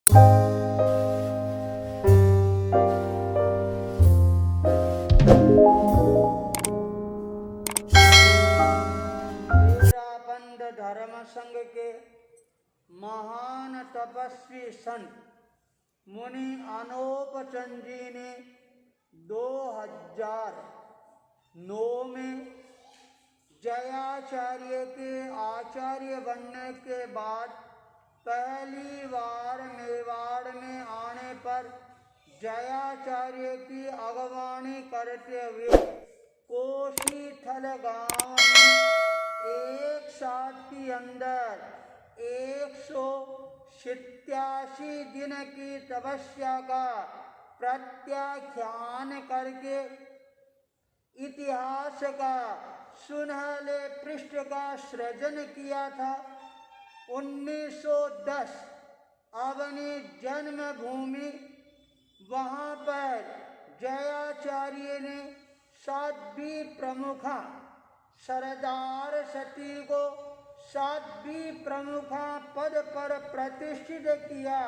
तेरापंथ धर्म संघ के महान तपस्वी संत मुनि अनोप चंद जी ने 2009 में जयाचार्य के आचार्य बनने के बाद पहली बार मेवाड़ में आने पर जयाचार्य की अगवानी करते हुए कोशीथल गांव में एक साल के अंदर 187 दिन की तपस्या का प्रत्याख्यान करके इतिहास का सुनहले पृष्ठ का सृजन किया था। 1910 अपनी जन्मभूमि वहाँ पर जयाचार्य ने साध्वी प्रमुखा सरदार सती को साध्वी प्रमुखा पद पर प्रतिष्ठित किया।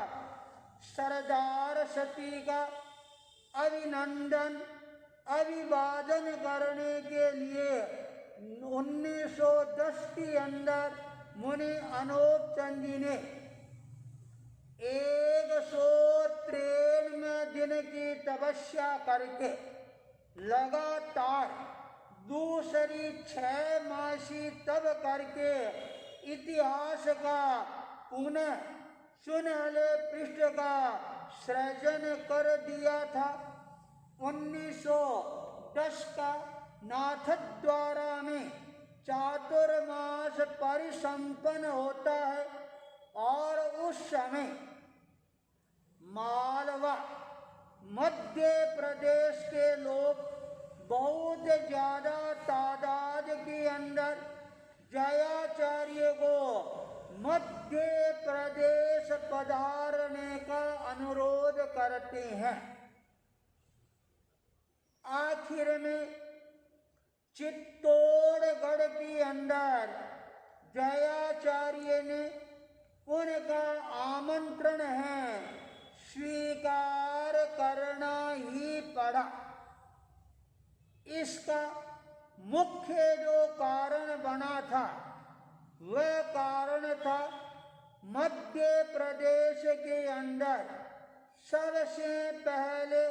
सरदार सती का अभिवादन करने के लिए 1910 के अंदर मुनि अनोप चंद जी ने 193 दिन की तपस्या करके लगातार दूसरी 6 मासी तब करके इतिहास का पुनः सुनहले पृष्ठ का सृजन कर दिया था। 1910 का नाथद्वारा में चातुर्मास परिसंपन्न होता है और उस समय मालवा मध्य प्रदेश के लोग बहुत ज्यादा तादाद के अंदर जयाचार्य को मध्य प्रदेश पधारने का अनुरोध करते हैं। आखिर में चित्तौड़गढ़ के अंदर जयाचार्य ने उनका आमंत्रण है स्वीकार करना ही पड़ा। इसका मुख्य जो कारण बना था वह कारण था मध्य प्रदेश के अंदर सबसे पहले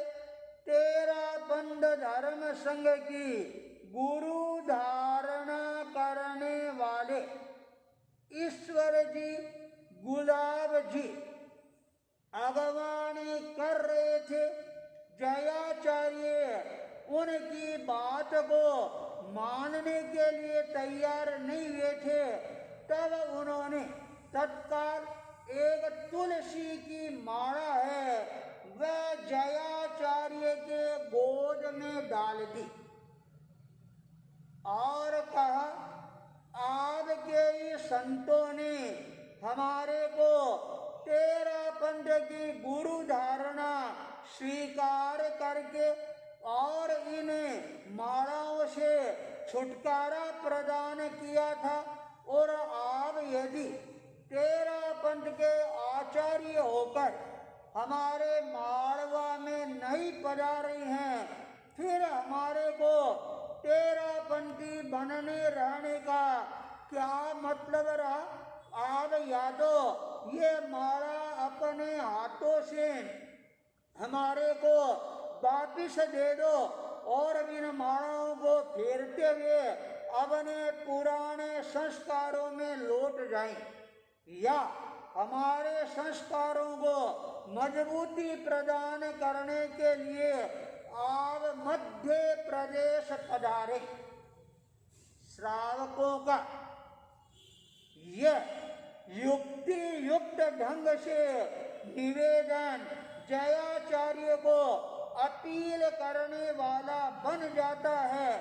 तेरापंथ धर्म संघ की गुरु धारणा करने वाले ईश्वर जी गुलाब जी अगवानी कर रहे थे। जयाचार्य उनकी बात को मानने के लिए तैयार नहीं हुए थे। तब उन्होंने तत्काल एक तुलसी की माला है वह जयाचार्य के गोद में डाल दी और कहा आपके ही संतों ने हमारे को तेरापंथ की गुरु धारणा स्वीकार करके और इन्हें मालाओं से छुटकारा प्रदान किया था और आप यदि तेरापंथ के आचार्य होकर हमारे मालवा में नहीं पधारे हैं फिर हमारे को तेरापंथी बनने रहने का क्या मतलब रहा। आप यादो ये माला अपने हाथों से हमारे को वापिस दे दो और इन मालाओं को फेरते हुए अपने पुराने संस्कारों में लौट जाएं या हमारे संस्कारों को मजबूती प्रदान करने के लिए आप मध्य प्रदेश पधारे। श्रावकों का यह युक्ति युक्त ढंग से निवेदन जयाचार्य को अपील करने वाला बन जाता है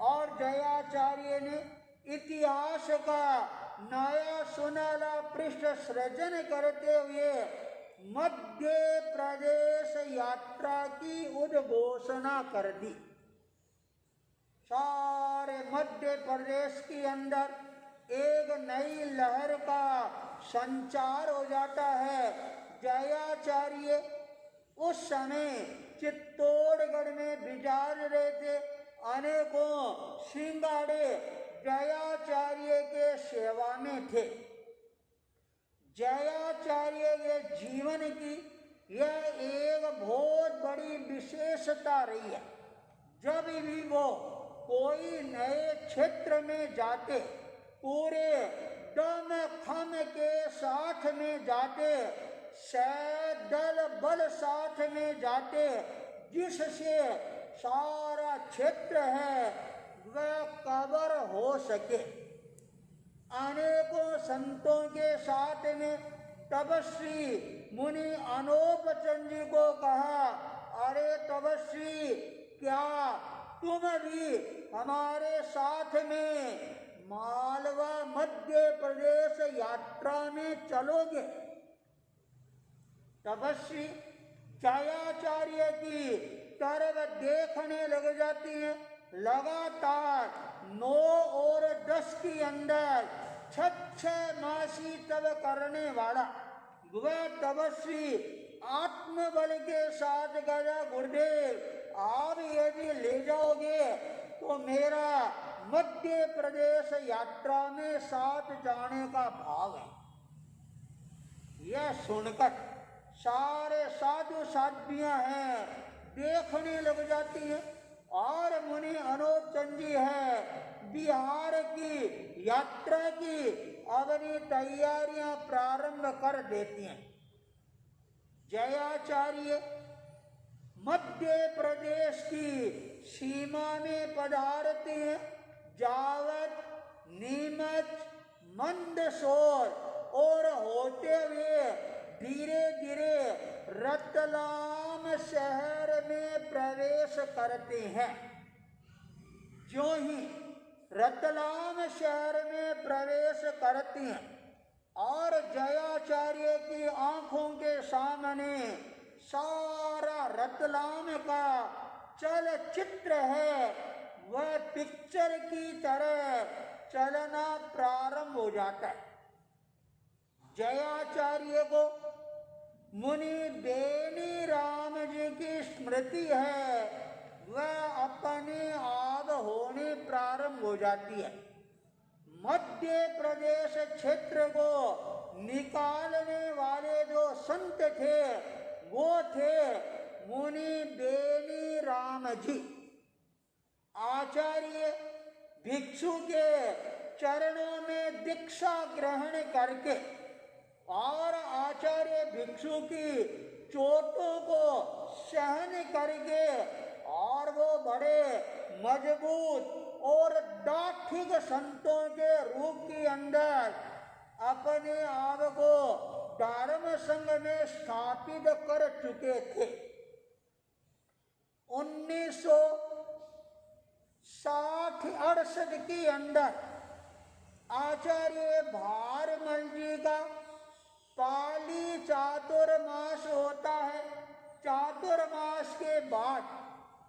और जयाचार्य ने इतिहास का नया सुनहला पृष्ठ सृजन करते हुए मध्य प्रदेश यात्रा की उद्घोषणा कर दी। सारे मध्य प्रदेश के अंदर एक नई लहर का संचार हो जाता है। जयाचार्य जयाचार्य उस समय चित्तौड़गढ़ में विचार रहे थे। अनेकों सिंगाड़े जयाचार्य के सेवा में थे। जयाचार्य के जीवन की यह एक बहुत बड़ी विशेषता रही है। जब भी वो कोई नए क्षेत्र में जाते, पूरे दम खम के साथ में जाते, सैदल बल साथ में जाते, जिससे सारा क्षेत्र है वह कवर हो सके। अनेकों संतों के साथ में तपस्वी मुनि अनोपचंद जी को कहा, अरे तपस्वी, क्या तुम भी हमारे साथ में मालवा मध्य प्रदेश यात्रा में चलोगे? तपस्वी जयाचार्य की तरफ देखने लग जाती है। लगातार 9 और 10 के अंदर 6 मासी तब करने वाला वह तपस्वी आत्मबल के साथ गया, गुरुदेव आप यदि ले जाओगे तो मेरा मध्य प्रदेश यात्रा में साथ जाने का भाव है। यह सुनकर सारे साधु साध्वियां हैं देखने लग जाती हैं। और मुनि अनोपचंद जी है बिहार की यात्रा की अपनी तैयारियां प्रारंभ कर देती हैं। जयाचार्य मध्य प्रदेश की सीमा में पधारते हैं। जावत, नीमच, मंदसौर और होते हुए धीरे धीरे रतलाम शहर में प्रवेश करते हैं। जो ही रतलाम शहर में प्रवेश करते हैं और जयाचार्य की आंखों के सामने सारा रतलाम का चलचित्र है, वह पिक्चर की तरह चलना प्रारंभ हो जाता है। जयाचार्य को मुनि बेनी राम जी की स्मृति है, वह अपने आप होने प्रारंभ हो जाती है। मध्य प्रदेश क्षेत्र को निकालने वाले जो संत थे वो थे मुनि बेनी राम जी। आचार्य भिक्षु के चरणों में दीक्षा ग्रहण करके और आचार्य भिक्षु की चोटों को सहन करके और वो बड़े मजबूत और दार्ढिक संतों के रूप के अंदर अपने आप को धर्म संघ में स्थापित कर चुके थे। 1960-68 के अंदर आचार्य भारमल जी का पाली चातुर्मास होता है। चातुर्मास के बाद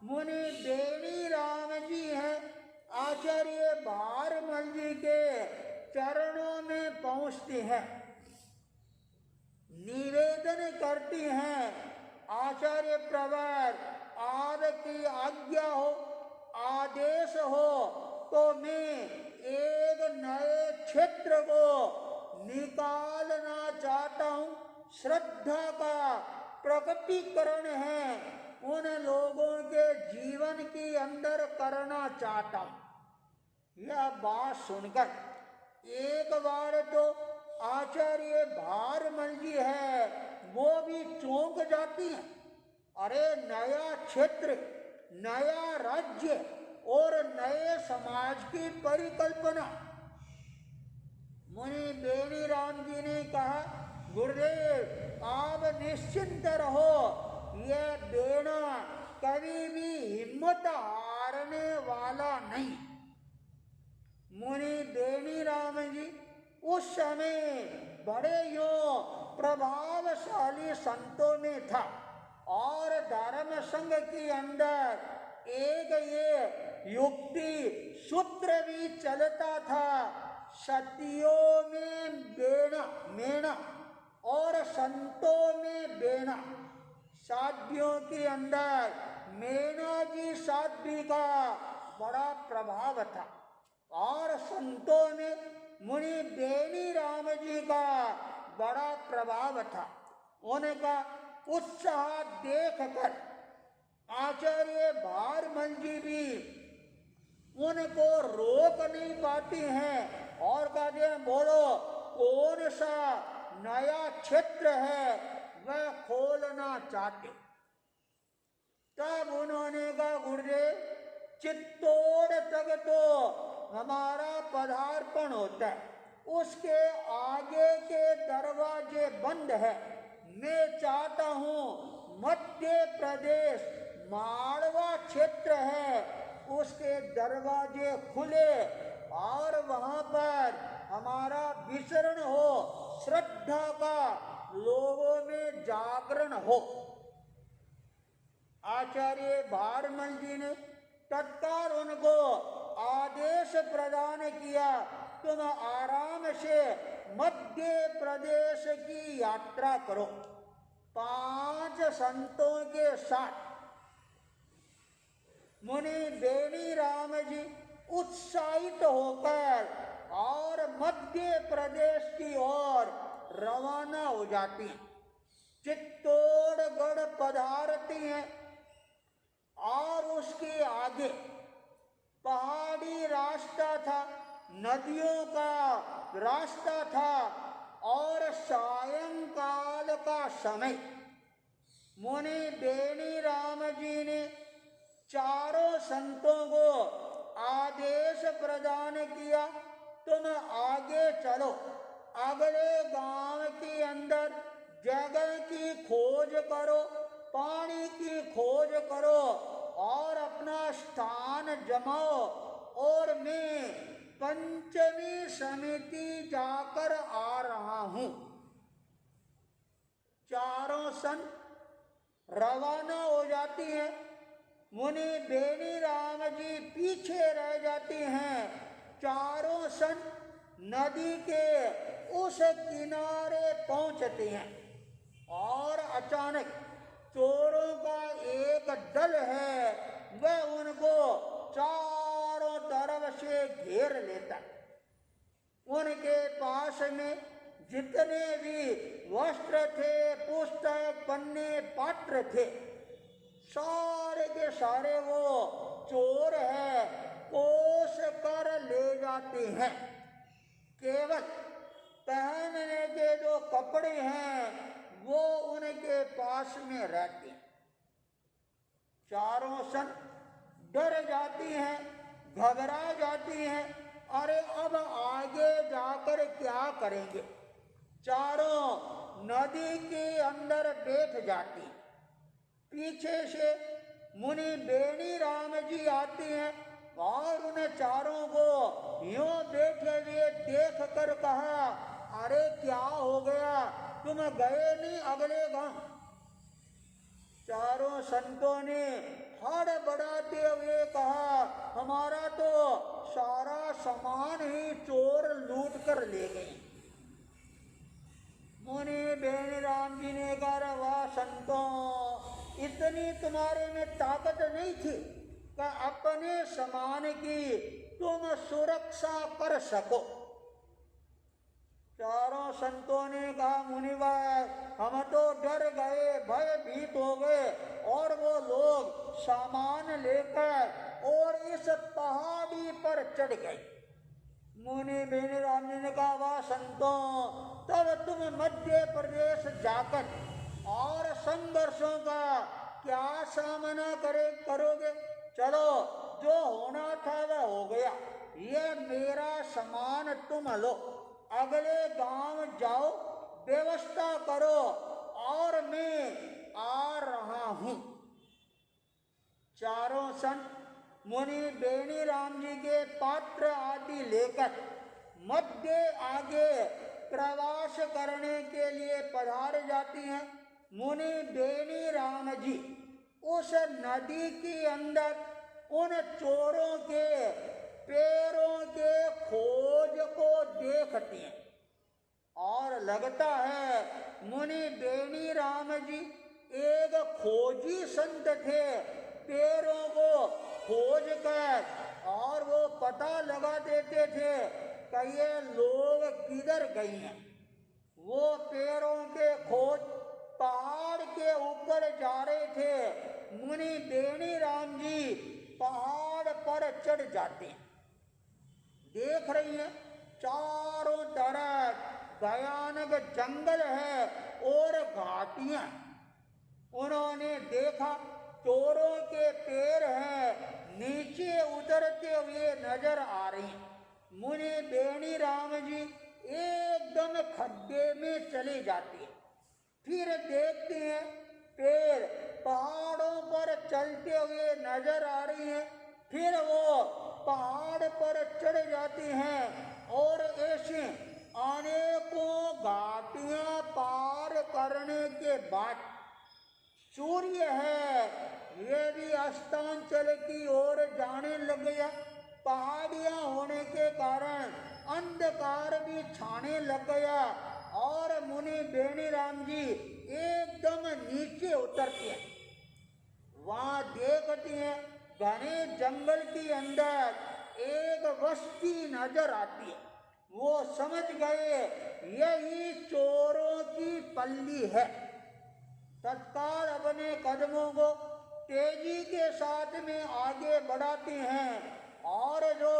मुनि बेनी राम जी हैं आचार्य भारमल जी के चरणों में पहुंचते हैं, निवेदन करती हैं, आचार्य प्रवर आपकी आज्ञा हो, आदेश हो तो मैं एक नए क्षेत्र को निकालना चाहता हूँ। श्रद्धा का प्रकटीकरण है, उन लोगों के जीवन के अंदर करना चाहता हूँ। यह बात सुनकर एक बार तो आचार्य भारमल जी है वो भी चौंक जाती हैं। अरे नया क्षेत्र, नया राज्य और नए समाज की परिकल्पना। मुनि बेनी राम जी ने कहा, गुरुदेव आप निश्चिंत रहो, यह बेना कभी भी हिम्मत हारने वाला नहीं। मुनि बेनी राम जी उस समय बड़े यो प्रभावशाली संतों में था और धर्म संघ के अंदर एक ये युक्ति सूत्र भी चलता था, सतियों में बेना मेना और संतों में बेना। साध्वियां, साध्वियों के अंदर मेना जी साध्वी का बड़ा प्रभाव था और संतों में मुनि बेनी राम जी का बड़ा प्रभाव था। उनका उत्साह देखकर आचार्य भारमल जी भी उनको रोक नहीं पाती हैं और कहते हैं बोलो कौन सा नया क्षेत्र है वह खोलना चाहते। तब उन्होंने कहा गुरुदेव चित्तौड़ तक तो हमारा पदार्पण होता है, उसके आगे के दरवाजे बंद है। मैं चाहता हूँ मध्य प्रदेश माड़वा क्षेत्र है उसके दरवाजे खुले और वहाँ पर हमारा विचरण हो, श्रद्धा का लोगों में जागरण हो। आचार्य भारमल जी ने तत्काल उनको आदेश प्रदान किया, तुम आराम से मध्य प्रदेश की यात्रा करो। 5 संतों के साथ मुनि बेनी राम जी उत्साहित होकर और मध्य प्रदेश की ओर रवाना हो जाती हैं। चित्तौड़गढ़ पधारती हैं और उसके आगे पहाड़ी रास्ता था, नदियों का रास्ता था और सायंकाल का समय। मुनि बेनी राम जी ने चारों संतों को आदेश प्रदान किया, तुम आगे चलो, अगले गांव के अंदर जगह की खोज करो, पानी की खोज करो और अपना स्थान जमाओ और मैं पंचमी समिति जाकर आ रहा हूं। चारों संत रवाना हो जाती हैं। मुनि बेनी राम जी पीछे रह जाती हैं। चारों संत नदी के उस किनारे पहुंचते हैं और अचानक चोरों का एक दल है वह उनको चारों तरफ से घेर लेता। उनके पास में जितने भी वस्त्र थे, पुस्तक, पन्ने, पात्र थे, सारे के सारे वो चोर है कोस कर ले जाते हैं। केवल पहनने के जो कपड़े हैं वो उनके पास में रहते हैं। चारों संत डर जाती हैं, घबरा जाती हैं, अरे अब आगे जाकर क्या करेंगे। चारों नदी के अंदर बैठ जाती हैं। पीछे से मुनि बेनी राम जी आते हैं और उन्हें चारों को यूं बैठे हुए देख कर कहा, अरे क्या हो गया, तुम गए नहीं अगले गांव। चारों संतों ने हड़बड़ाते हुए कहा, हमारा तो सारा सामान ही चोर लूट कर ले गए। मुनि बेनी राम जी ने कहा, वाह संतों, इतनी तुम्हारे में ताकत नहीं थी कि अपने सामान की तुम सुरक्षा कर सको। चारों संतों ने कहा, मुनिवर हम तो डर गए, भयभीत हो गए और वो लोग सामान लेकर और इस पहाड़ी पर चढ़ गए। मुनि बेनी राम जी ने कहा, वाह संतों, तब तुम मध्य प्रदेश जाकर और संघर्षों का क्या सामना करोगे। चलो जो होना था वह हो गया, ये मेरा सामान तुम लो, अगले गांव जाओ, व्यवस्था करो और मैं आ रहा हूं। चारों संत मुनि बेनी राम जी के पात्र आदि लेकर मध्य आगे प्रवास करने के लिए पधार जाती हैं। मुनि बेनी राम जी उस नदी के अंदर उन चोरों के पैरों के खोज को देखती हैं और लगता है मुनि बेनी राम जी एक खोजी संत थे, पैरों को खोज कर और वो पता लगा देते थे कि ये लोग किधर गए हैं। वो पैरों के खोज पहाड़ के ऊपर जा रहे थे। मुनि बेनीराम जी पहाड़ पर चढ़ जाते हैं। देख रही है चारों तरफ भयानक जंगल है और घाटियां। उन्होंने देखा चोरों के पैर हैं, नीचे उतरते हुए नजर आ रही हैं। मुनि बेनीराम जी एकदम खड्डे में चले जाते हैं। फिर देखते हैं पैर पहाड़ों पर चलते हुए नजर आ रही हैं। फिर वो पहाड़ पर चढ़ जाती हैं और ऐसे अनेकों घाटियां पार करने के बाद सूर्य है ये भी अस्तांचल की ओर जाने लग गया। पहाड़ियां होने के कारण अंधकार भी छाने लग गया और मुनि बेनीराम जी एकदम नीचे उतरते हैं। वहां देखती हैं घने जंगल के अंदर एक बस्ती नजर आती है। वो समझ गए यही चोरों की पल्ली है। तत्काल अपने कदमों को तेजी के साथ में आगे बढ़ाते हैं और जो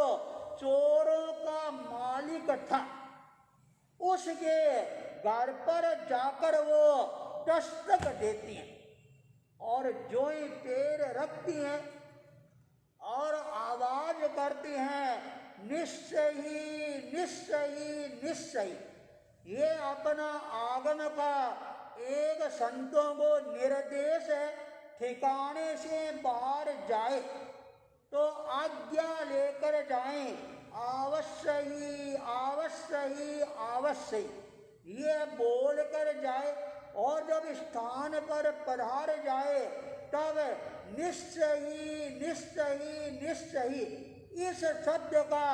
चोरों का मालिक था उसके घर पर जाकर वो दस्तक देती हैं और जो ही पैर रखती हैं और आवाज करती हैं निश्चय ही निश्चय ही निश्चय। ये अपना आगम का एक संतों को निर्देश है। ठिकाने से बाहर जाए तो आज्ञा लेकर जाएं, अवश्य ही अवश्य ही अवश्य ये बोल कर जाए और जब स्थान पर पधार जाए तब निश्चय ही निश्चय ही निश्चय ही इस शब्द का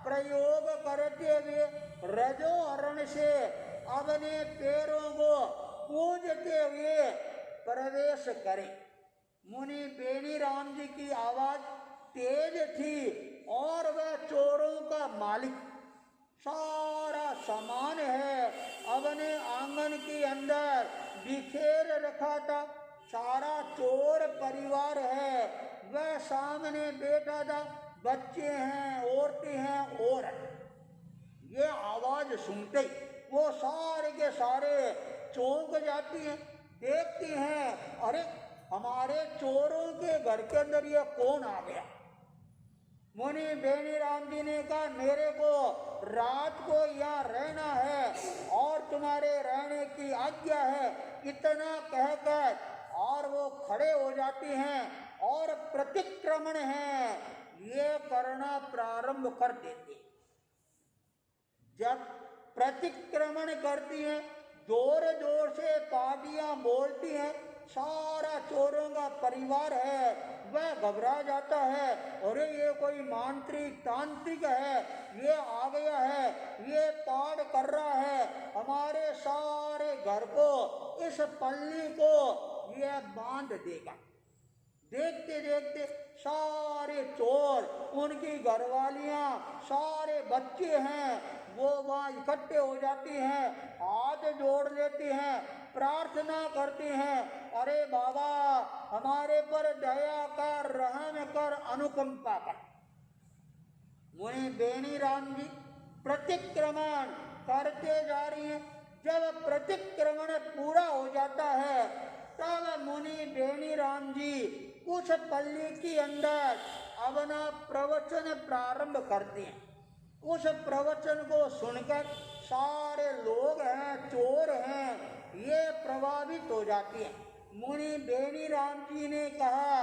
प्रयोग करते हुए रजोहरण से अपने पैरों को पूजते हुए प्रवेश करें। मुनि बेनीराम जी की आवाज तेज थी और वह चोरों का मालिक सारा सामान है अपने आंगन के अंदर बिखेर रखा था। सारा चोर परिवार है वह सामने बैठा था। बच्चे हैं, औरतें हैं और ये आवाज सुनते ही वो सारे के सारे चौंक जाती हैं। देखती हैं अरे हमारे चोरों के घर के अंदर ये कौन आ गया। मुनि बेनीराम जी ने कहा मेरे को रात को यहाँ रहना है और तुम्हारे रहने की आज्ञा है। इतना कहकर और वो खड़े हो जाती हैं और प्रतिक्रमण है ये करना प्रारंभ कर देते। जब प्रतिक्रमण करती हैं जोर जोर से पाटियां बोलती हैं। सारा चोरों का परिवार है वह घबरा जाता है। अरे ये कोई मांत्रिक तांत्रिक है, ये आ गया है, ये पाठ कर रहा है, हमारे सारे घर को इस पल्ली को ये बांध देगा। देखते देखते सारे चोर, उनकी घरवालियां, सारे बच्चे हैं वो वहाँ इकट्ठे हो जाती हैं, हाथ जोड़ लेती हैं, प्रार्थना करती हैं अरे बाबा हमारे पर दया कर, रहम कर, अनुकंपा कर। मुनि बेनीराम जी प्रतिक्रमण करते जा रही हैं। जब प्रतिक्रमण पूरा हो जाता है तब मुनि बेनीराम जी उस पल्ली के अंदर अपना प्रवचन प्रारंभ करते हैं। उस प्रवचन को सुनकर सारे लोग हैं, चोर हैं, ये प्रभावित हो जाते हैं। मुनि बेनीराम जी ने कहा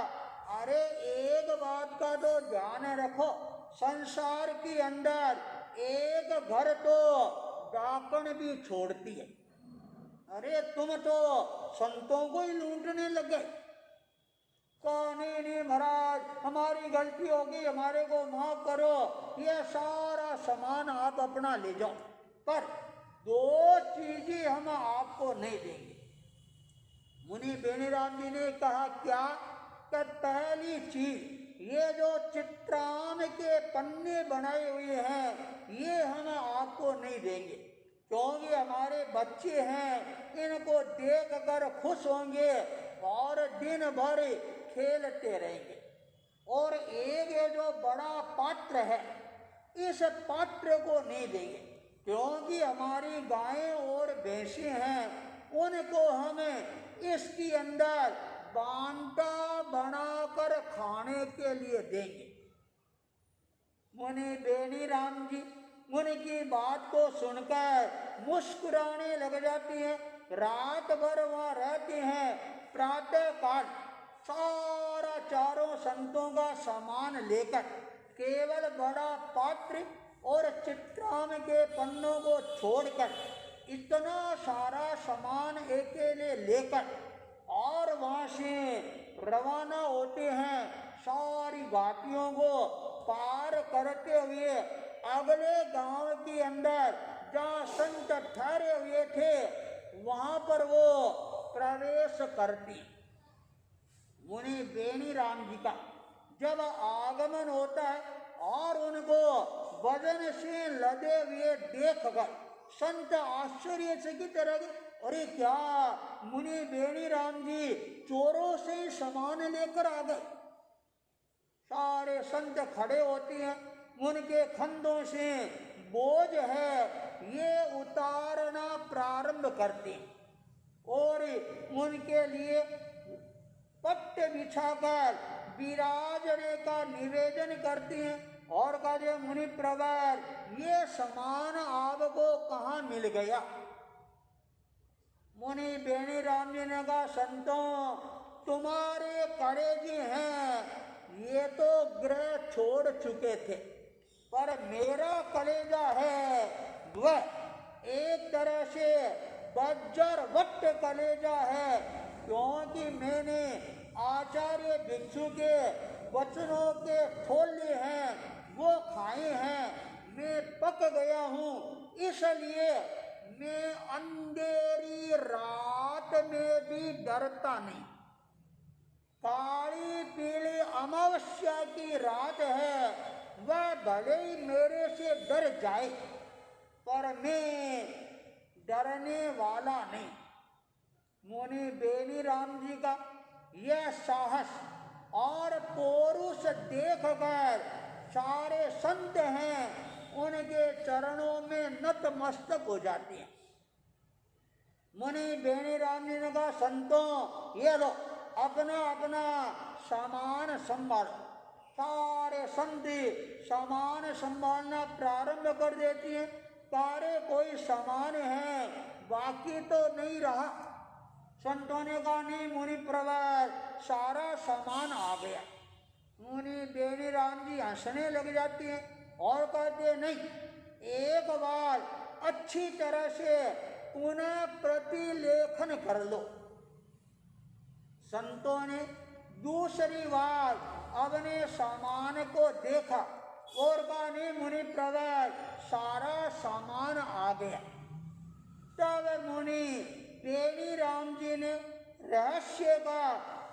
अरे एक बात का तो ध्यान रखो, संसार के अंदर एक घर तो डाकण भी छोड़ती है। अरे तुम तो संतों को ही लूटने लग गए। नहीं महाराज हमारी गलती होगी, हमारे को माफ करो, ये सारा सामान आप अपना ले जाओ, पर दो चीजें हम आपको नहीं देंगे। मुनि बेनीराम जी ने कहा क्या? कि पहली चीज ये जो चित्रान के पन्ने बनाए हुए हैं ये हम आपको नहीं देंगे, क्योंकि हमारे बच्चे हैं, इनको देख कर खुश होंगे और दिन भर खेलते रहेंगे। और एक ये जो बड़ा पात्र है इस पात्र को नहीं देंगे, क्योंकि हमारी गायें और भैंसें हैं, उनको हमें इसके अंदर बांटा बनाकर खाने के लिए देंगे। मुनि बेनीराम जी मुनि की बात को सुनकर मुस्कुराने लग जाती हैं। रात भर वहाँ रहते हैं। प्रातः काल सारा चारों संतों का सामान लेकर केवल बड़ा पात्र और चित्राम के पन्नों को छोड़कर इतना सारा सामान अकेले लेकर और वहाँ से रवाना होते हैं। सारी घाटियों को पार करते हुए अगले गांव के अंदर जहाँ संत ठहरे हुए थे वहाँ पर वो प्रवेश करती। मुनि बेनीराम जी का जब आगमन होता है और उनको वजन से लदे हुए देखकर संत आश्चर्य से की तरह, अरे क्या मुनि बेनीराम जी चोरों से सामान लेकर आ गए। सारे संत खड़े होते हैं, उनके कंधों से बोझ है ये उतारना प्रारंभ करते हैं और उनके लिए पट्ट बिछाकर विराजने का निवेदन करते हैं और कहते मुनि प्रवर ये सामान आपको कहाँ मिल गया। मुनि बेनीराम जी ने कहा संतों तुम्हारे कलेजे हैं ये तो ग्रह छोड़ चुके थे, पर मेरा कलेजा है वह एक तरह से वज्रवत कलेजा है, क्योंकि मैंने आचार्य भिक्षु के वचनों के थोले हैं वो खाए हैं, मैं पक गया हूँ, इसलिए मैं अंधेरी रात में भी डरता नहीं। काली पीली अमावस्या की रात है, वह भले ही मेरे से डर जाए पर मैं डरने वाला नहीं। मुनि बेनीराम जी का यह साहस और पौरुष देखकर सारे संत हैं उनके चरणों में नतमस्तक हो जाते हैं। मुनि बेनीराम जी ने कहा संतों ये लो अपना अपना सामान संभालो। सारे संत सामान संभालना प्रारंभ कर देती हैं। सारे कोई सामान है बाकी तो नहीं रहा। संतों ने कहा नहीं मुनि प्रवर सारा सामान आ गया। मुनि बेनीराम जी हंसने लग जाती हैं और कहते नहीं एक बार अच्छी तरह से पुनः प्रतिलेखन कर लो। संतों ने दूसरी बार अपने सामान को देखा और कहा नहीं मुनि प्रवर सारा सामान आ गया। तब मुनि बेनीराम जी ने रहस्य का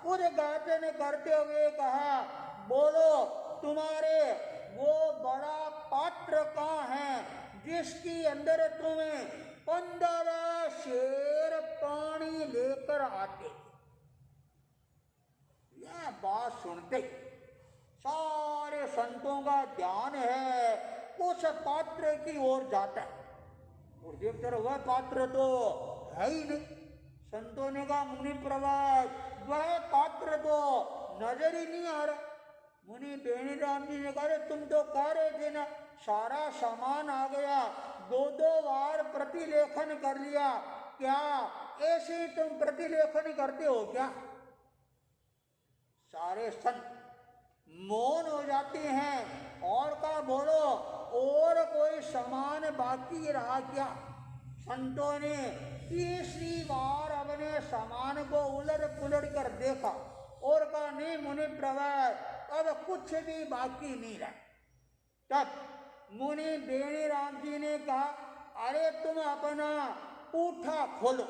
उद्घाटन करते हुए कहा बोलो तुम्हारे वो बड़ा पात्र कहाँ है जिसके अंदर तुम्हें 15 शेर पानी लेकर आते। यह बात सुनते सारे संतों का ध्यान है उस पात्र की ओर जाता है और देखते रहो वह पात्र तो है ही नहीं। संतों ने कहा मुनि प्रवर वह पात्र तो नजर ही नहीं आ रहा। मुनि बेनीराम जी ने कहा तुम तो कह रहे थे ना सारा सामान आ गया, 2-2 बार प्रतिलेखन कर लिया, क्या ऐसे ही तुम प्रतिलेखन करते हो क्या? सारे संत मौन हो जाते हैं और कहा बोलो और कोई सामान बाकी रहा क्या? संतों ने तीसरी बार अपने सामान को उलट पुलट कर देखा और कहा नहीं मुनि प्रवर अब कुछ भी बाकी नहीं रहा। तब मुनि बेनीराम जी ने कहा अरे तुम अपना पूठा खोलो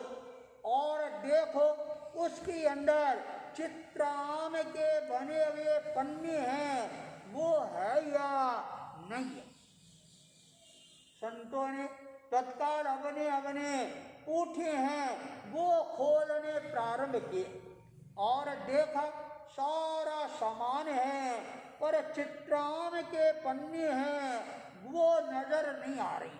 और देखो उसके अंदर चित्राम के बने हुए पन्ने हैं, वो है या नहीं है। संतों ने तत्काल अपने अपने पूठे हैं वो खोलने प्रारंभ किए और देखा सारा सामान है, पर चित्राम के पन्ने हैं वो नजर नहीं आ रही।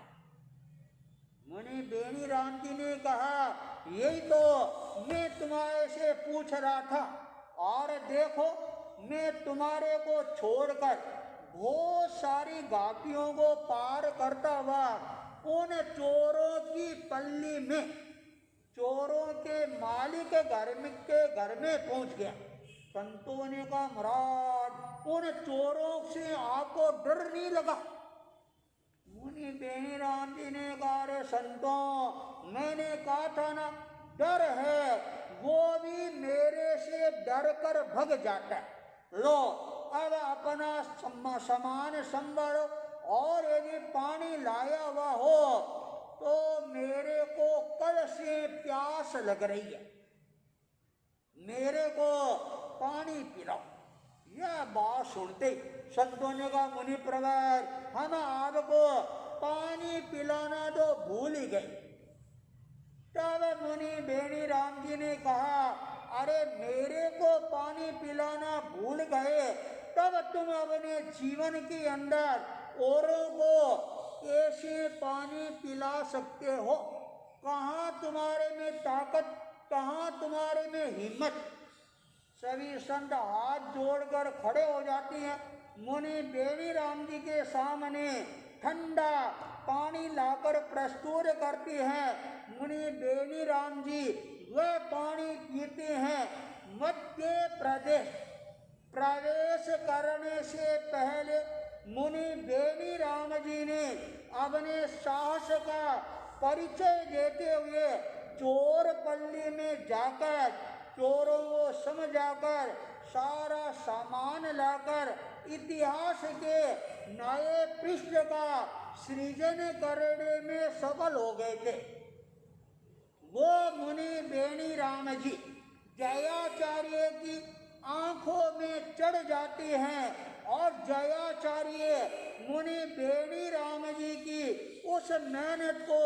मुनि बेनी राम जी ने कहा, यही तो मैं तुम्हारे से पूछ रहा था, और देखो मैं तुम्हारे को छोड़कर बहुत सारी घाटियों को पार करता हुआ उन चोरों की पल्ली में, चोरों के मालिक के घर में पहुंच गया। संतों ने कहा, महाराज उन चोरों से आपको डर नहीं लगा? मुनि बेनी राम जी ने कहा, रे संतों, मैंने कहा था ना, डर है वो भी मेरे से डर कर भग जाता है। लो अब अपना सामान संभालो, और यदि पानी लाया हुआ हो तो मेरे को कल से प्यास लग रही है, मेरे को पानी पिलाओ। यह बात सुनते संतों ने कहा, मुनि प्रवर, हम आपको पानी पिलाना तो भूल ही गए। तब मुनि बेनी राम जी ने कहा, अरे मेरे को पानी पिलाना भूल गए, तब तुम अपने जीवन के अंदर औरों को कैसे पानी पिला सकते हो? कहाँ तुम्हारे में ताकत, कहाँ तुम्हारे में हिम्मत? सभी संत हाथ जोड़कर खड़े हो जाते हैं। मुनि बेनी राम जी के सामने ठंडा पानी लाकर प्रस्तुत करती हैं। मुनि बेनी राम जी वह पानी पीते हैं। मध्य प्रदेश प्रवेश करने से पहले मुनि बेनी राम जी ने अपने साहस का परिचय देते हुए चोर पल्ली में जाकर चोरों को समझाकर सारा सामान लाकर इतिहास के नए पृष्ठ का सृजन करने में सफल हो गए थे। वो मुनि बेनी राम जी जयाचार्य की आंखों में चढ़ जाते हैं और जयाचार्य मुनि बेनी राम जी की उस मेहनत को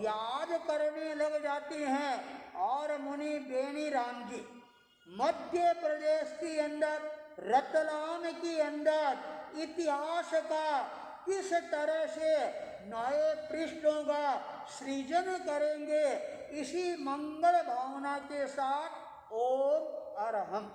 याद करने लग जाते हैं। और मुनि बेनी राम जी मध्य प्रदेश के अंदर रतलाम के अंदर इतिहास का किस तरह से नए पृष्ठों का सृजन करेंगे, इसी मंगल भावना के साथ ओम अरहम।